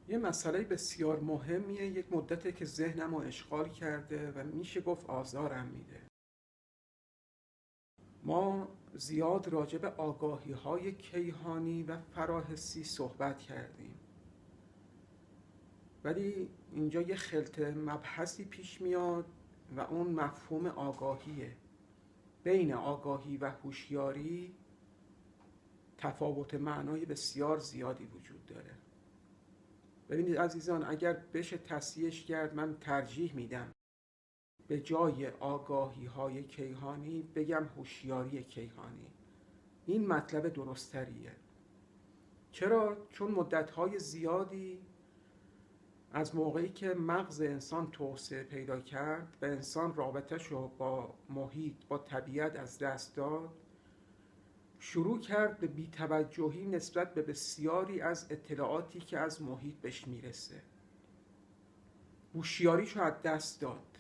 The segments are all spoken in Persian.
یه مسئله بسیار مهمیه، یک مدته که ذهنم رو اشغال کرده و میشه گفت آزارم میده. ما زیاد راجع به آگاهی های کیهانی و فراحسی صحبت کردیم، ولی اینجا یه خلط مبحثی پیش میاد و اون مفهوم آگاهیه. بین آگاهی و هوشیاری تفاوت معنای بسیار زیادی وجود داره. ببینید عزیزان، اگر بشه تصحیحش کرد، من ترجیح میدم به جای آگاهی های کیهانی بگم هوشیاری کیهانی. این مطلب درستریه. چرا؟ چون مدتهای زیادی از موقعی که مغز انسان توسعه پیدا کرد و انسان رابطه‌ش رو با محیط، با طبیعت از دست داد، شروع کرد به بی‌توجهی نسبت به بسیاری از اطلاعاتی که از محیط بهش میرسه. هوشیاریش رو از دست داد.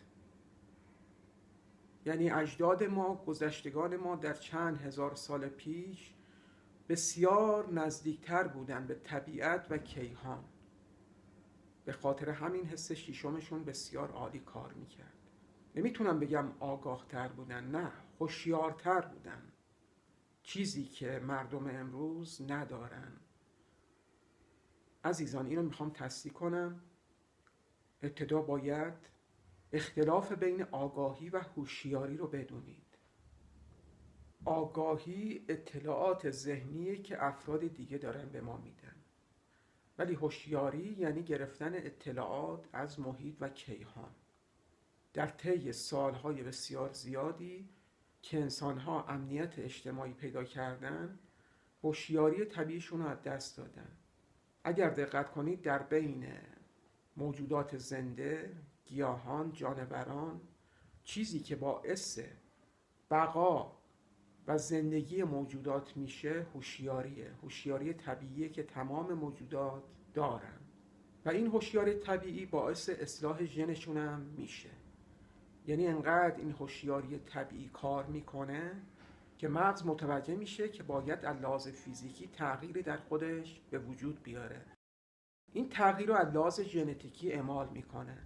یعنی اجداد ما، گذشتگان ما در چند هزار سال پیش بسیار نزدیکتر بودن به طبیعت و کیهان. به خاطر همین حس شیشمشون بسیار عالی کار میکرد. نمیتونم بگم آگاه تر بودن، نه، هوشیارتر بودن، چیزی که مردم امروز ندارن. عزیزان، اینو میخوام تصدیق کنم. ابتدا باید اختلاف بین آگاهی و هوشیاری رو بدونید. آگاهی اطلاعات ذهنیه که افراد دیگه دارن به ما میدن، ولی هوشیاری یعنی گرفتن اطلاعات از محیط و کیهان. در طی سالهای بسیار زیادی که انسانها امنیت اجتماعی پیدا کردن، هوشیاری طبیعیشون رو از دست دادن. اگر دقت کنید، در بین موجودات زنده، گیاهان، جانوران، چیزی که باعث بقا و زندگی موجودات میشه هوشیاریه. هوشیاری طبیعیه که تمام موجودات دارن و این هوشیاری طبیعی باعث اصلاح ژنشون هم میشه. یعنی انقدر این هوشیاری طبیعی کار میکنه که مغز متوجه میشه که باید از لحاظ فیزیکی تغییری در خودش به وجود بیاره. این تغییر رو از لحاظ ژنتیکی اعمال میکنه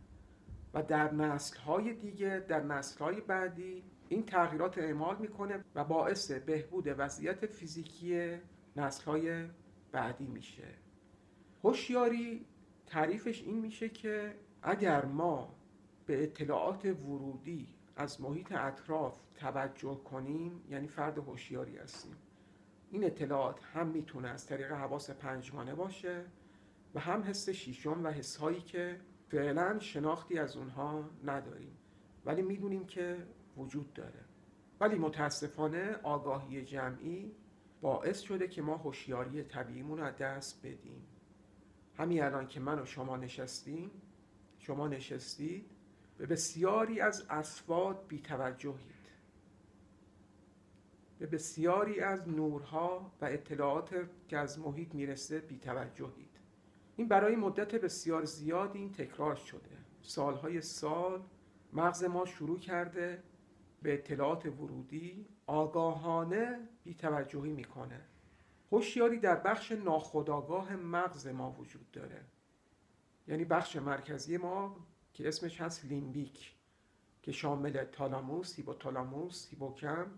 و در نسل‌های دیگه، در نسل‌های بعدی این تغییرات اعمال میکنه و باعث بهبود وضعیت فیزیکی نسل‌های بعدی میشه. هوشیاری تعریفش این میشه که اگر ما به اطلاعات ورودی از محیط اطراف توجه کنیم، یعنی فرد هوشیاری هستیم. این اطلاعات هم میتونه از طریق حواس پنجگانه باشه و هم حس شیشم و حسهایی که فعلا شناختی از اونها نداریم ولی میدونیم که وجود داره. ولی متاسفانه آگاهی جمعی باعث شده که ما هوشیاری طبیعیمون رو از دست بدیم. همین الان که من و شما نشستیم، شما نشستید، به بسیاری از اصوات بی‌توجهید، به بسیاری از نورها و اطلاعات که از محیط میرسه بی‌توجهید. این برای مدت بسیار زیادی این تکرار شده. سالهای سال مغز ما شروع کرده به اطلاعات ورودی آگاهانه بی‌توجهی میکنه. هوشیاری در بخش ناخودآگاه مغز ما وجود داره. یعنی بخش مرکزی ما که اسمش هست لیمبیک، که شامل تالاموس، هیپوتالاموس، هیپوکامپ،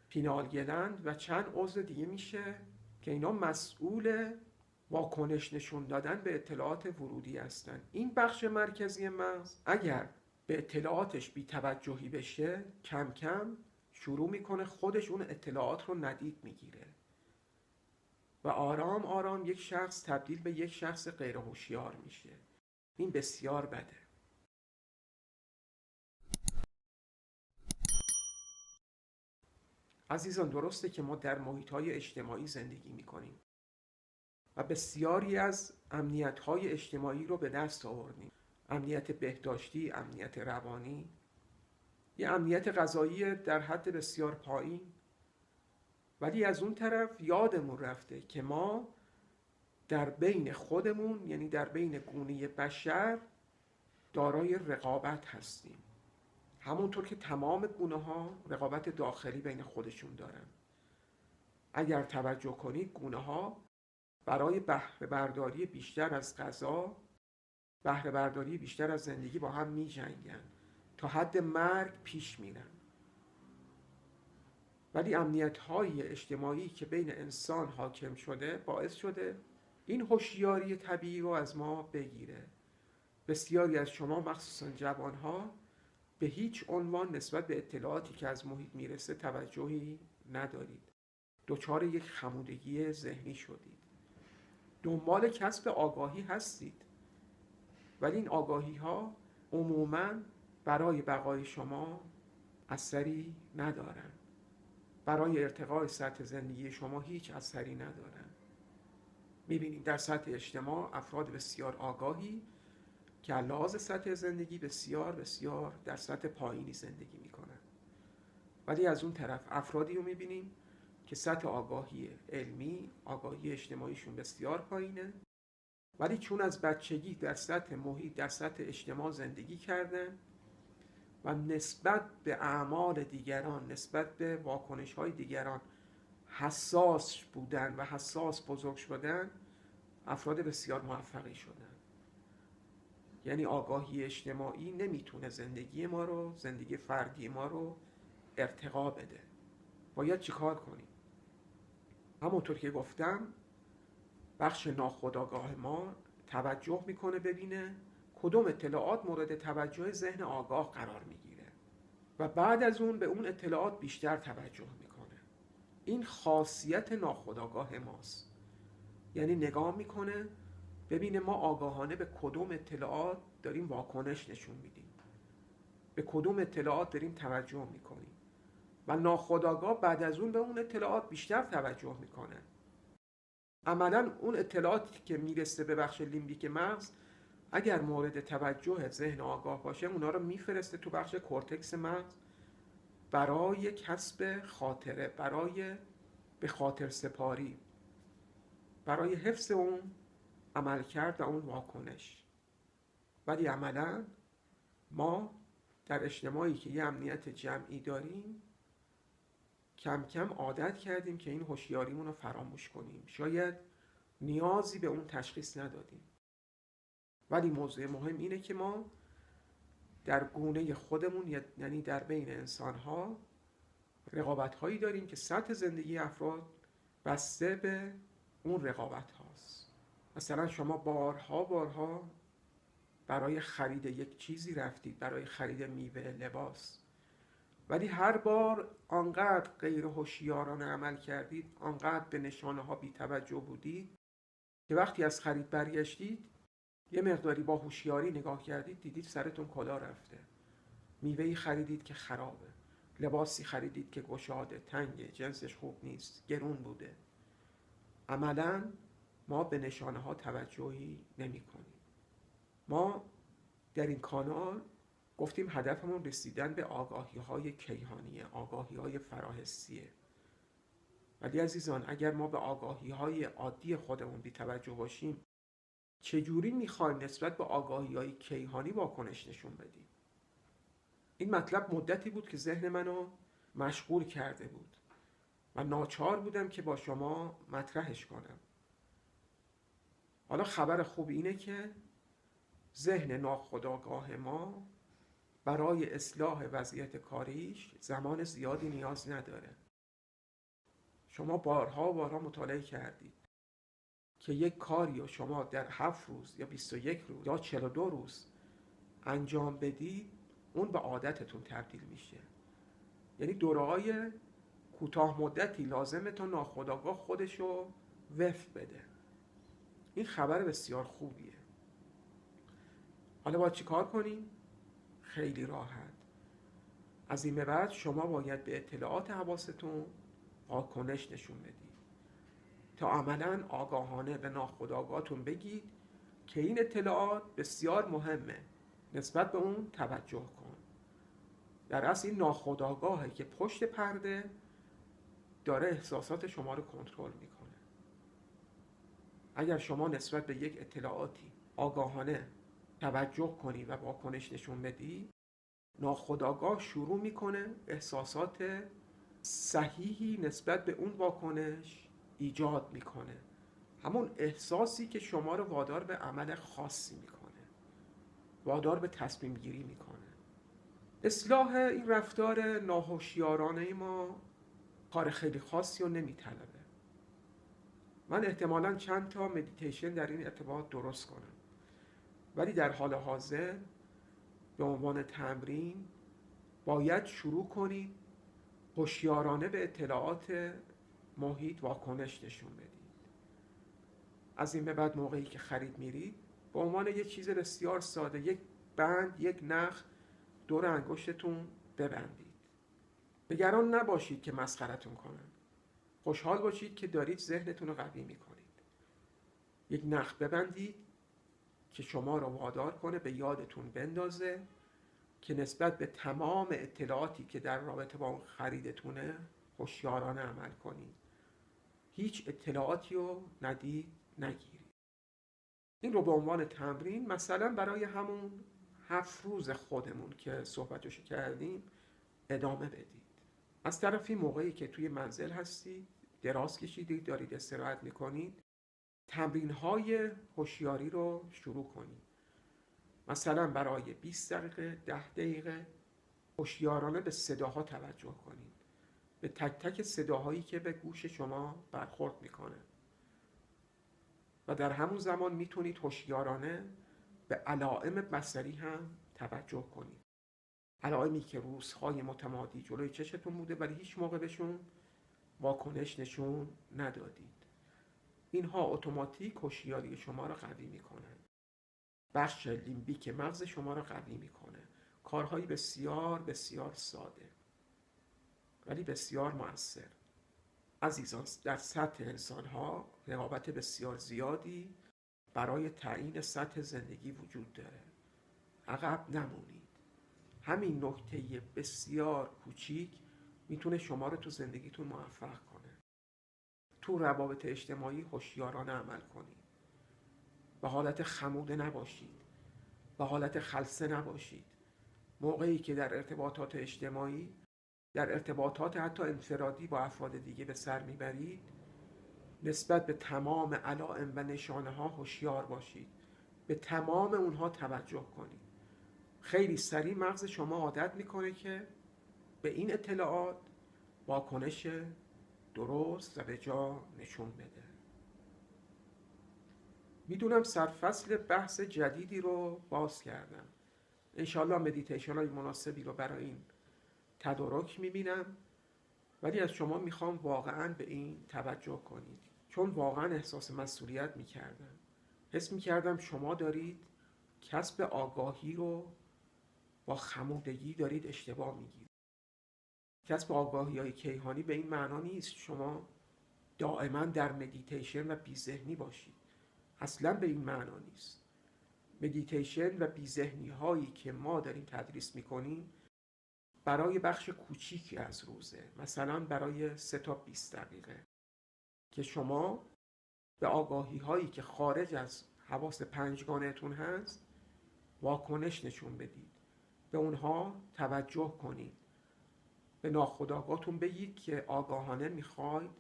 پینال گلند و چند عضو دیگه میشه که اینا مسئول واکنش نشون دادن به اطلاعات ورودی هستن. این بخش مرکزی مغز اگر به اطلاعاتش بی‌توجهی بشه، کم کم شروع میکنه خودش اون اطلاعات رو ندید میگیره و آرام آرام یک شخص تبدیل به یک شخص غیر هوشیار میشه. این بسیار بده. عزیزان، درسته که ما در محیط‌های اجتماعی زندگی میکنیم و بسیاری از امنیت‌های اجتماعی رو به دست آوردیم. امنیت بهداشتی، امنیت روانی، یه امنیت غذایی در حد بسیار پایین. ولی از اون طرف یادمون رفته که ما در بین خودمون، یعنی در بین گونه بشر، دارای رقابت هستیم. همونطور که تمام گونه ها رقابت داخلی بین خودشون دارن. اگر توجه کنید، گونه ها برای بهره برداری بیشتر از غذا، بهره برداری بیشتر از زندگی با هم می جنگن، تا حد مرگ پیش میرن. ولی امنیت‌های اجتماعی که بین انسان حاکم شده باعث شده این هوشیاری طبیعی رو از ما بگیره. بسیاری از شما مخصوصا جوانها به هیچ عنوان نسبت به اطلاعاتی که از محیط میرسه توجهی ندارید. دچار یک خمودگی ذهنی شدید. دنبال کسب آگاهی هستید، ولی این آگاهی ها عموماً برای بقای شما اثری ندارن. برای ارتقای سطح زندگی شما هیچ اثری ندارن. میبینید در سطح اجتماع افراد بسیار آگاهی که لحاظ سطح زندگی بسیار بسیار در سطح پایینی زندگی میکنن، ولی از اون طرف افرادی رو میبینیم که سطح آگاهی علمی، آگاهی اجتماعیشون بسیار پایینه، ولی چون از بچگی در سطح محیط، در سطح اجتماع زندگی کردن و نسبت به اعمال دیگران، نسبت به واکنش‌های دیگران حساس بودن و حساس بزرگ شدن، افراد بسیار موفقی شدن. یعنی آگاهی اجتماعی نمیتونه زندگی ما رو، زندگی فردی ما رو ارتقا بده. باید چیکار کنیم؟ همونطور که گفتم، بخش ناخودآگاه ما توجه میکنه ببینه کدوم اطلاعات مورد توجه ذهن آگاه قرار میگیره و بعد از اون به اون اطلاعات بیشتر توجه میکنه. این خاصیت ناخودآگاه ماست. یعنی نگاه میکنه ببینه ما آگاهانه به کدوم اطلاعات داریم واکنش نشون میدیم، به کدوم اطلاعات داریم توجه میکنیم، و ناخودآگاه بعد از اون به اون اطلاعات بیشتر توجه میکنه. عملاً اون اطلاعاتی که میرسه به بخش لیمبیک مغز اگر مورد توجه ذهن آگاه باشه، اونا رو میفرسته تو بخش کورتکس مغز برای کسب خاطره، برای به خاطر سپاری، برای حفظ اون عملکرد و اون واکنش. ولی عملاً ما در اجتماعی که یه امنیت جمعی داریم کم کم عادت کردیم که این هوشیاریمون رو فراموش کنیم. شاید نیازی به اون تشخیص ندادیم. ولی موضوع مهم اینه که ما در گونه خودمون، یعنی در بین انسان‌ها، رقابت‌هایی داریم که سطح زندگی افراد بسته به اون رقابت هاست. مثلا شما بارها برای خرید یک چیزی رفتید، برای خرید میوه، لباس، ولی هر بار آنقدر غیر هوشیارانه عمل کردید، آنقدر به نشانه ها بی توجه بودید که وقتی از خرید برگشتید یه مقداری با هوشیاری نگاه کردید، دیدید سرتون کلا رفته. میوه‌ای خریدید که خرابه، لباسی خریدید که گشاده، تنگه، جنسش خوب نیست، گرون بوده. عملاً ما به نشانه ها توجهی نمی کنیم. ما در این کانال گفتیم هدفمون رسیدن به آگاهی های کیهانیه، آگاهی های فراحسیه. ولی عزیزان، اگر ما به آگاهی های عادی خودمون بی توجه باشیم، چجوری میخوایم نسبت به آگاهی های کیهانی واکنش نشون بدیم؟ این مطلب مدتی بود که ذهن منو مشغول کرده بود و ناچار بودم که با شما مطرحش کنم. حالا خبر خوب اینه که ذهن ناخودآگاه ما برای اصلاح وضعیت کاریش زمان زیادی نیاز نداره. شما بارها مطالعه کردید که یک کاری رو شما در 7 روز یا 21 روز یا 42 روز انجام بدید، اون به عادتتون تبدیل میشه. یعنی دوره‌های کوتاه مدتی لازمه تا ناخودآگاه خودشو وفق بده. این خبر بسیار خوبیه. حالا باید چی کار کنیم؟ خیلی راحت. از این به بعد شما باید به اطلاعات حواستون واکنش نشون بدید تا عملاً آگاهانه به ناخودآگاهتون بگید که این اطلاعات بسیار مهمه، نسبت به اون توجه کن. در اصل این ناخودآگاهه که پشت پرده داره احساسات شما رو کنترل میکنه. اگر شما نسبت به یک اطلاعاتی آگاهانه توجه کنی و واکنش نشون بدی، ناخودآگاه شروع میکنه احساسات صحیحی نسبت به اون واکنش ایجاد میکنه همون احساسی که شما رو وادار به عمل خاصی میکنه، وادار به تصمیم گیری میکنه. اصلاح این رفتار ناهوشیارانه ما کار خیلی خاصی رو نمیطلبه. من احتمالاً چند تا مدیتیشن در این ارتباط درست کنم، ولی در حال حاضر به عنوان تمرین باید شروع کنید هوشیارانه به اطلاعات محیط واکنش نشون بدید. از این به بعد موقعی که خرید میرید به عنوان یک چیز بسیار ساده، یک بند، یک نخ دور انگشتتون ببندید. نگران نباشید که مسخرتون کنن. خوشحال باشید که دارید ذهنتون رو قوی میکنید. یک نخ ببندید که شما رو وادار کنه به یادتون بندازه که نسبت به تمام اطلاعاتی که در رابطه با اون خریدتونه هوشیارانه عمل کنید. هیچ اطلاعاتی رو ندید نگیرید. این رو به عنوان تمرین مثلا برای همون 7 روز خودمون که صحبتشو کردیم ادامه بدید. از طرفی موقعی که توی منزل هستید، دراز کشیدید، دارید استراحت میکنید، تمرین‌های هوشیاری رو شروع کنید. مثلا برای 20 دقیقه، 10 دقیقه هوشیارانه به صداها توجه کنید. به تک تک صداهایی که به گوش شما برخورد میکنه. و در همون زمان میتونید هوشیارانه به علائم بصری هم توجه کنید. علائمی که روزهای متمادی جلوی چشتون بوده ولی هیچ موقع بهشون واکنش نشون ندادید. اینها اتوماتیک هوشیاری شما را قوی میکنن. بخش لیمبیک مغز شما را قوی میکنه. کارهایی بسیار بسیار ساده ولی بسیار مؤثر. عزیزان، در سطح انسان‌ها رقابت بسیار زیادی برای تعیین سطح زندگی وجود داره. عقب نمونید. همین نکته بسیار کوچیک میتونه شما رو تو زندگیتون موفق کنه. تو روابط اجتماعی هوشیارانه عمل کنید. به حالت خموده نباشید. به حالت خلسه نباشید. موقعی که در ارتباطات اجتماعی، در ارتباطات حتی انفرادی با افراد دیگه به سر میبرید، نسبت به تمام علائم و نشانه ها هوشیار باشید. به تمام اونها توجه کنید. خیلی سریع مغز شما عادت میکنه که به این اطلاعات واکنش درست و به جا نشون بده. میدونم سرفصل بحث جدیدی رو باز کردم. انشالله مدیتیشن های مناسبی رو برای این تدارک میبینم، ولی از شما میخوام واقعا به این توجه کنید، چون واقعا احساس مسئولیت میکردم. حس میکردم شما دارید کسب آگاهی رو با خمودگی دارید اشتباه میگیرید. کسب آگاهی های کیهانی به این معنا نیست شما دائما در مدیتیشن و بی‌ذهنی باشید. اصلا به این معنا نیست. مدیتیشن و بی‌ذهنی هایی که ما داریم تدریس میکنیم برای بخش کوچیکی از روزه، مثلا برای 3 تا 20 دقیقه که شما به آگاهی هایی که خارج از حواس پنجگانه‌تون هست واکنش نشون بدید. به اونها توجه کنید. به ناخودآگاهتون بگید که آگاهانه میخواید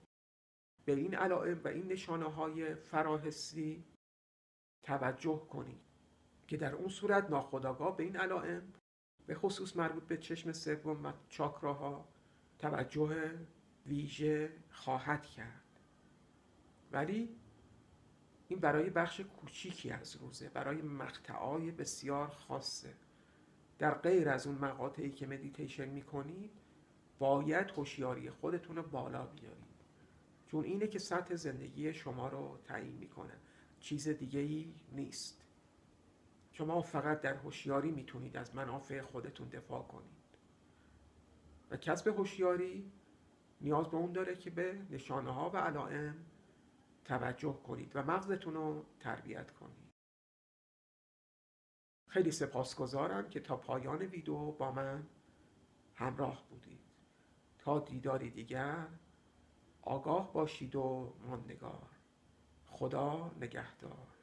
به این علائم و این نشانه های فراحسی توجه کنید که در اون صورت ناخودآگاه به این علائم به خصوص مربوط به چشم سوم و چاکراها توجه ویژه خواهد کرد. ولی این برای بخش کوچیکی از روزه، برای مقطعای بسیار خاصه. در غیر از اون مقاطعی که مدیتیشن میکنید باید هوشیاری خودتون رو بالا بیارید، چون اینه که سطح زندگی شما رو تعیین میکنه، چیز دیگه ای نیست. شما فقط در هوشیاری میتونید از منافع خودتون دفاع کنید و کسب هوشیاری نیاز به اون داره که به نشانه ها و علائم توجه کنید و مغزتون رو تربیت کنید. خیلی سپاسگزارم که تا پایان ویدیو با من همراه بودید. تا دیداری دیگر آگاه باشید و ماندگار. خدا نگهدار.